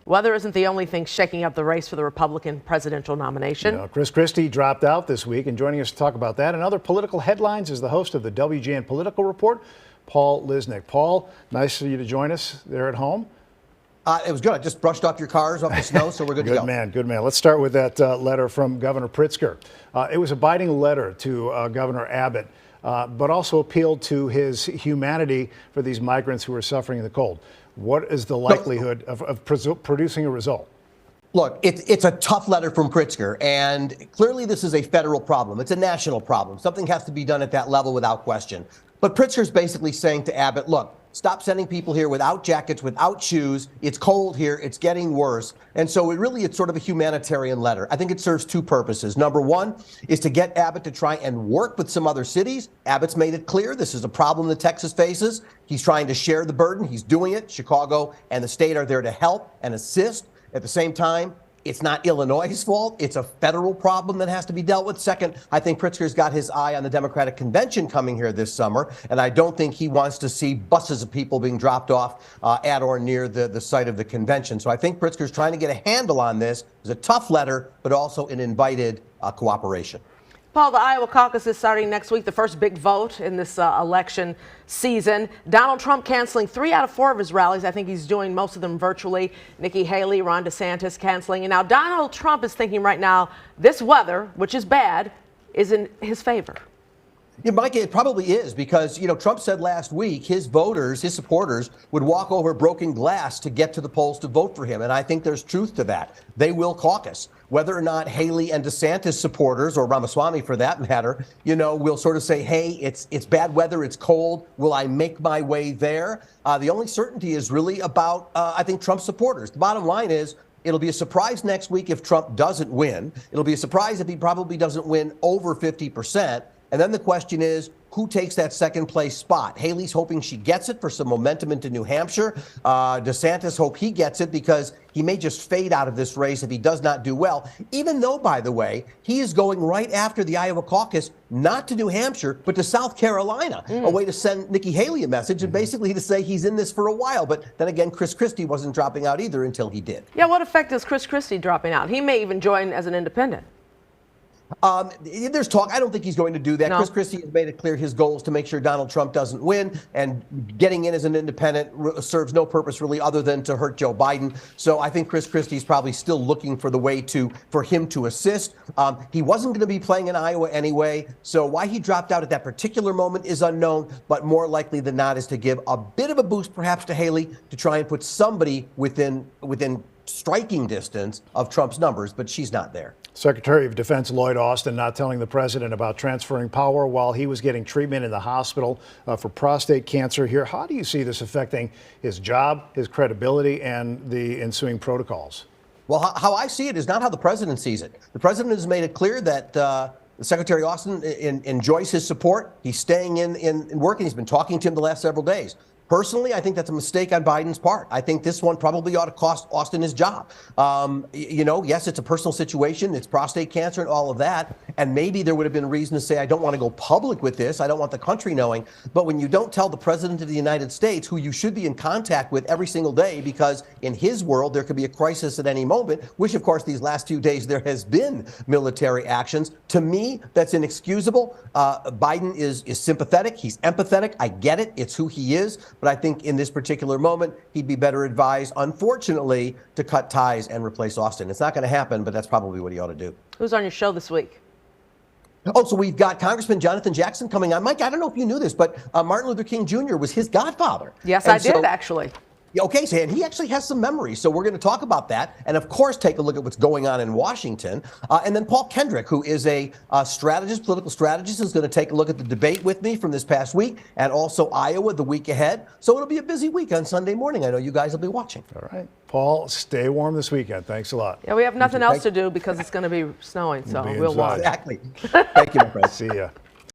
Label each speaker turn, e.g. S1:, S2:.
S1: Weather isn't the only thing shaking up the race for the Republican presidential nomination.
S2: Chris Christie dropped out this week, and joining us to talk about that and other political headlines is the host of the WGN Political Report, Paul Lisnek. Paul, nice for you to join us there at home.
S3: It was good. I just brushed off your cars off the snow, so we're good to go.
S2: Good man. Let's start with that letter from Governor Pritzker. It was a biting letter to Governor Abbott, but also appealed to his humanity for these migrants who are suffering in the cold. What is the likelihood of producing a result?
S3: Look, it's a tough letter from Pritzker, and clearly this is a federal problem. It's a national problem. Something has to be done at that level without question. But Pritzker's basically saying to Abbott, look, stop sending people here without jackets, without shoes. It's cold here. It's getting worse. And so it's sort of a humanitarian letter. I think it serves two purposes. Number one is to get Abbott to try and work with some other cities. Abbott's made it clear this is a problem that Texas faces. He's trying to share the burden. He's doing it. Chicago and the state are there to help and assist. At the same time, it's not Illinois' fault. It's a federal problem that has to be dealt with. Second, I think Pritzker's got his eye on the Democratic convention coming here this summer, and I don't think he wants to see buses of people being dropped off at or near the site of the convention. So I think Pritzker's trying to get a handle on this. It's a tough letter, but also an invited cooperation.
S1: Paul, the Iowa caucus is starting next week, the first big vote in this election season. Donald Trump canceling 3 out of 4 of his rallies. I think he's doing most of them virtually. Nikki Haley, Ron DeSantis canceling. And now Donald Trump is thinking right now this weather, which is bad, is in his favor.
S3: Yeah, Mike, it probably is because, Trump said last week his voters, his supporters would walk over broken glass to get to the polls to vote for him. And I think there's truth to that. They will caucus. Whether or not Haley and DeSantis supporters, or Ramaswamy for that matter, will sort of say, hey, it's bad weather, it's cold. Will I make my way there? The only certainty is really about, I think, Trump supporters. The bottom line is, it'll be a surprise next week if Trump doesn't win. It'll be a surprise if he probably doesn't win over 50%. And then the question is, who takes that second place spot? Haley's hoping she gets it for some momentum into New Hampshire. DeSantis hope he gets it because he may just fade out of this race if he does not do well, even though, by the way, he is going right after the Iowa caucus, not to New Hampshire, but to South Carolina, a way to send Nikki Haley a message and basically to say he's in this for a while. But then again, Chris Christie wasn't dropping out either until he did.
S1: Yeah, what effect is Chris Christie dropping out? He may even join as an independent.
S3: There's talk. I don't think he's going to do that.
S1: No.
S3: Chris Christie has made it clear his goal is to make sure Donald Trump doesn't win, and getting in as an independent serves no purpose really other than to hurt Joe Biden. So I think Chris Christie's probably still looking for the way for him to assist. He wasn't going to be playing in Iowa anyway, so why he dropped out at that particular moment is unknown, but more likely than not is to give a bit of a boost perhaps to Haley to try and put somebody within striking distance of Trump's numbers, but she's not there.
S2: Secretary of Defense Lloyd Austin not telling the president about transferring power while he was getting treatment in the hospital for prostate cancer here. How do you see this affecting his job, his credibility, and the ensuing protocols?
S3: Well, how I see it is not how the president sees it. The president has made it clear that Secretary Austin enjoys his support. He's staying in work, and he's been talking to him the last several days. Personally, I think that's a mistake on Biden's part. I think this one probably ought to cost Austin his job. Yes, it's a personal situation. It's prostate cancer and all of that. And maybe there would have been reason to say, I don't want to go public with this. I don't want the country knowing. But when you don't tell the president of the United States, who you should be in contact with every single day, because in his world, there could be a crisis at any moment, which, of course, these last few days, there has been military actions. To me, that's inexcusable. Biden is sympathetic. He's empathetic. I get it. It's who he is. But I think in this particular moment, he'd be better advised, unfortunately, to cut ties and replace Austin. It's not going to happen, but that's probably what he ought to do.
S1: Who's on your show this week?
S3: Oh, so we've got Congressman Jonathan Jackson coming on. Mike, I don't know if you knew this, but Martin Luther King Jr. was his godfather.
S1: Yes, I did, actually.
S3: Okay, and he actually has some memories, so we're going to talk about that, and of course take a look at what's going on in Washington. And then Paul Kendrick, who is a political strategist, is going to take a look at the debate with me from this past week, and also Iowa the week ahead. So it'll be a busy week on Sunday morning. I know you guys will be watching.
S2: All right, Paul, stay warm this weekend. Thanks a lot.
S1: Yeah, we have nothing else to do because it's going to be snowing, so we'll watch.
S3: Exactly. Thank you, my friend.
S2: See ya.